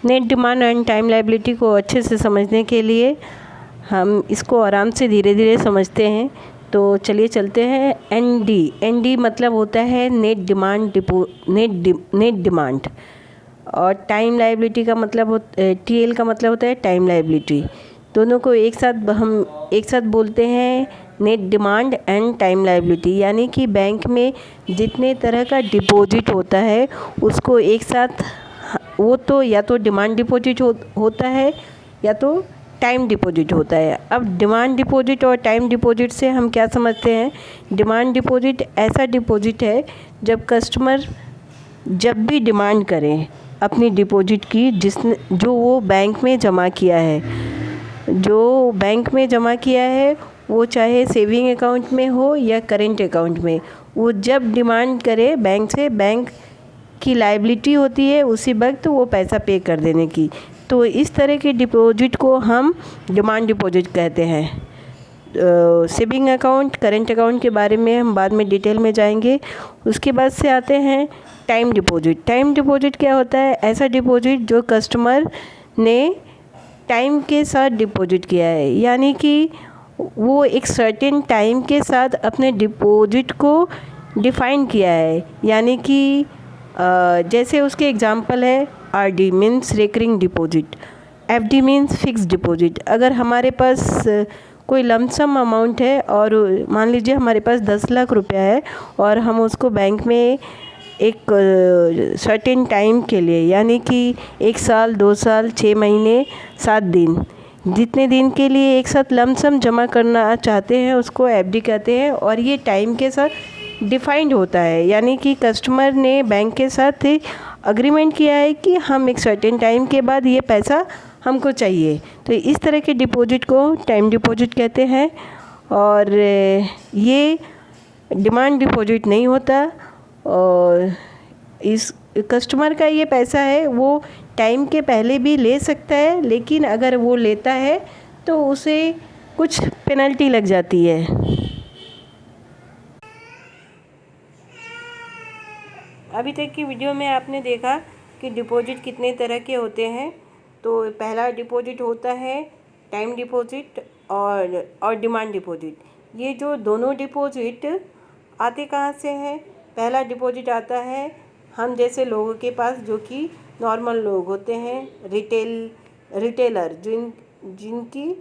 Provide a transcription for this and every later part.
Net demand and time liability को अच्छे से समझने के लिए हम इसको आराम से धीरे धीरे समझते हैं। तो चलिए चलते हैं। एनडी मतलब होता है नेट डिमांड, और टाइम लायबिलिटी का मतलब टीएल का मतलब होता है टाइम लायबिलिटी। दोनों को हम एक साथ बोलते हैं net demand and time liability. यानी कि बैंक में जितने तरह का डिपॉजिट होता है उसको एक साथ, वो तो या तो डिमांड डिपॉजिट होता है या तो टाइम डिपॉजिट होता है। अब डिमांड डिपॉजिट और टाइम डिपॉजिट से हम क्या समझते हैं। डिमांड डिपॉजिट ऐसा डिपॉजिट है जब कस्टमर जब भी डिमांड करें अपनी डिपॉजिट की, जो वो बैंक में जमा किया है, वो चाहे सेविंग अकाउंट में हो या करेंट अकाउंट में, वो जब डिमांड करे बैंक से, बैंक की लायबिलिटी होती है उसी वक्त वो पैसा पे कर देने की। तो इस तरह के डिपॉजिट को हम डिमांड डिपॉजिट कहते हैं। सेविंग अकाउंट, करेंट अकाउंट के बारे में हम बाद में डिटेल में जाएंगे। उसके बाद से आते हैं टाइम डिपॉजिट। टाइम डिपॉजिट क्या होता है। ऐसा डिपॉजिट जो कस्टमर ने टाइम के साथ डिपॉजिट किया है, यानी कि वो एक सर्टेन टाइम के साथ अपने डिपॉजिट को डिफ़ाइन किया है। यानी कि जैसे उसके एग्जांपल है RD means recurring deposit, FD means fix deposit. अगर हमारे पास कोई लमसम अमाउंट है और मान लीजिए हमारे पास 10 लाख रुपया है और हम उसको बैंक में एक सर्टेन टाइम के लिए, यानी कि 1 साल, 2 साल, 6 महीने, 7 दिन, जितने दिन के लिए एक साथ लमसम जमा करना चाहते हैं उसको एफडी कहते हैं। और ये टाइम के साथ डिफाइंड होता है, यानी कि कस्टमर ने बैंक के साथ अग्रीमेंट किया है कि हम एक सर्टेन टाइम के बाद ये पैसा हमको चाहिए। तो इस तरह के डिपॉजिट को टाइम डिपॉजिट कहते हैं। और ये डिमांड डिपॉजिट नहीं होता, और इस कस्टमर का ये पैसा है वो टाइम के पहले भी ले सकता है, लेकिन अगर वो लेता है तो उसे कुछ पेनल्टी लग जाती है। अभी तक की वीडियो में आपने देखा कि डिपॉजिट कितने तरह के होते हैं। तो पहला डिपॉजिट होता है टाइम डिपॉजिट और डिमांड डिपॉजिट। ये जो दोनों डिपॉजिट आते कहाँ से हैं। पहला डिपॉजिट आता है हम जैसे लोगों के पास, जो कि नॉर्मल लोग होते हैं, रिटेलर, जिनकी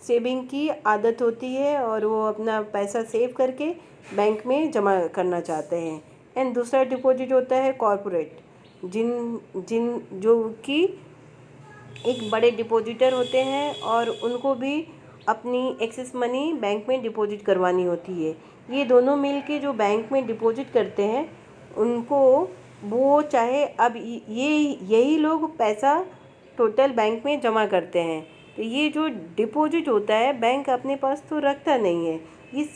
सेविंग की आदत होती है और वो अपना पैसा सेव करके बैंक में जमा करना चाहते हैं। एंड दूसरा डिपॉजिट होता है कॉरपोरेट, जिन जिन जो कि एक बड़े डिपॉजिटर होते हैं और उनको भी अपनी एक्सेस मनी बैंक में डिपॉजिट करवानी होती है। ये दोनों मिल के जो बैंक में डिपॉजिट करते हैं उनको, वो चाहे अब यही लोग पैसा टोटल बैंक में जमा करते हैं। तो ये जो डिपॉजिट होता है बैंक अपने पास तो रखता नहीं है। इस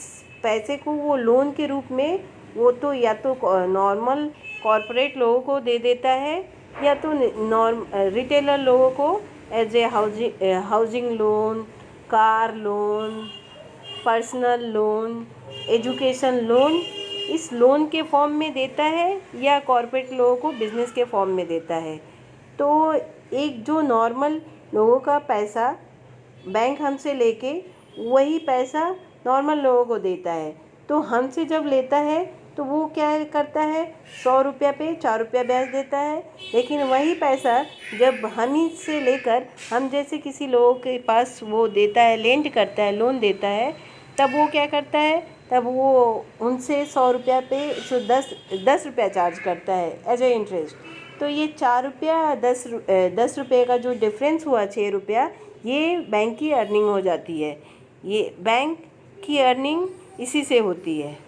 पैसे को वो लोन के रूप में, वो तो या तो नॉर्मल कॉरपोरेट लोगों को दे देता है या तो रिटेलर लोगों को as a housing loan, car loan, personal loan, education loan, इस लोन के फॉर्म में देता है, या कॉरपोरेट लोगों को बिजनेस के फॉर्म में देता है। तो एक जो नॉर्मल लोगों का पैसा बैंक हमसे लेके वही पैसा नॉर्मल लोगों को देता है। तो हमसे जब लेता है तो वो क्या करता है, 100 रुपया पे 4 रुपया ब्याज देता है। लेकिन वही पैसा जब हम ही से लेकर हम जैसे किसी लोगों के पास वो देता है, लेंड करता है, लोन देता है, तब वो क्या करता है, तब वो उनसे 100 रुपया पे 10 रुपया चार्ज करता है एज ए इंटरेस्ट। तो ये 4 रुपया 10 रुपये का जो डिफरेंस हुआ 6 रुपया, ये बैंक की अर्निंग हो जाती है। ये बैंक की अर्निंग इसी से होती है।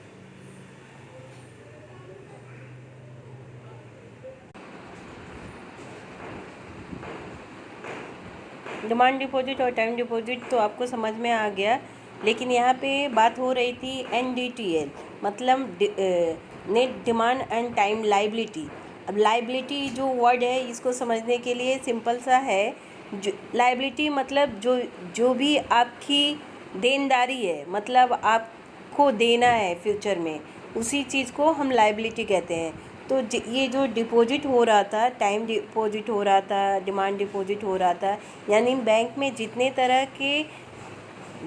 डिमांड डिपॉजिट और टाइम डिपॉजिट तो आपको समझ में आ गया, लेकिन यहाँ पे बात हो रही थी NDTL, मतलब net demand and time liability. अब लायबिलिटी जो वर्ड है इसको समझने के लिए सिंपल सा है। जो लायबिलिटी मतलब जो भी आपकी देनदारी है, मतलब आपको देना है फ्यूचर में, उसी चीज़ को हम लायबिलिटी कहते हैं। तो ये जो डिपॉजिट हो रहा था, टाइम डिपॉजिट हो रहा था, डिमांड डिपॉजिट हो रहा था, यानी बैंक में जितने तरह के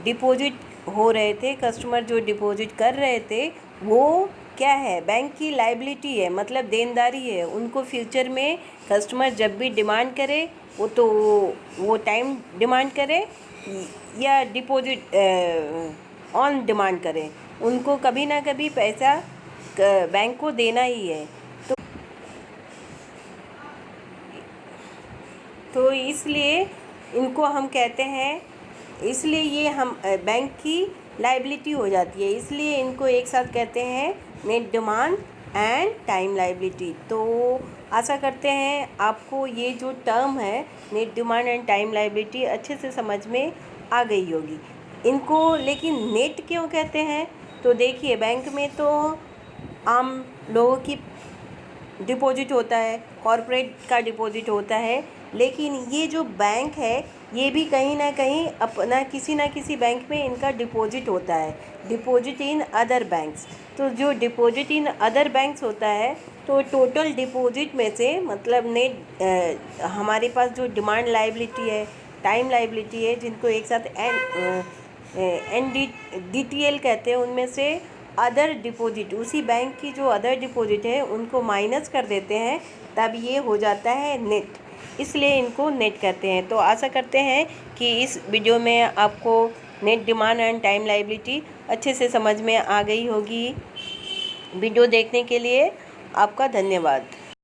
डिपॉजिट हो रहे थे, कस्टमर जो डिपॉजिट कर रहे थे, वो क्या है, बैंक की लायबिलिटी है, मतलब देनदारी है। उनको फ्यूचर में कस्टमर जब भी डिमांड करे वो टाइम डिमांड करे या डिपॉजिट ऑन डिमांड करे, उनको कभी ना कभी पैसा बैंक को देना ही है। तो इसलिए इनको हम कहते हैं, इसलिए ये हम बैंक की लायबिलिटी हो जाती है, इसलिए इनको एक साथ कहते हैं net demand and time liability. तो आशा करते हैं आपको ये जो टर्म है net demand and time liability अच्छे से समझ में आ गई होगी। इनको लेकिन नेट क्यों कहते हैं? तो देखिए, बैंक में तो आम लोगों की डिपॉजिट होता है, कॉरपोरेट का डिपॉजिट होता है, लेकिन ये जो बैंक है ये भी कहीं ना कहीं अपना किसी ना किसी बैंक में इनका डिपॉजिट होता है, डिपॉजिट इन अदर बैंक्स। तो जो डिपॉजिट इन अदर बैंक्स होता है, तो टोटल डिपॉजिट में से मतलब नेट हमारे पास जो डिमांड लायबिलिटी है, टाइम लायबिलिटी है, जिनको एक साथ NDTL कहते हैं, उनमें से अदर डिपॉजिट, उसी बैंक की जो अदर डिपॉजिट है उनको माइनस कर देते हैं, तब ये हो जाता है नेट, इसलिए इनको नेट कहते हैं। तो आशा करते हैं कि इस वीडियो में आपको net demand and time liability अच्छे से समझ में आ गई होगी। वीडियो देखने के लिए आपका धन्यवाद।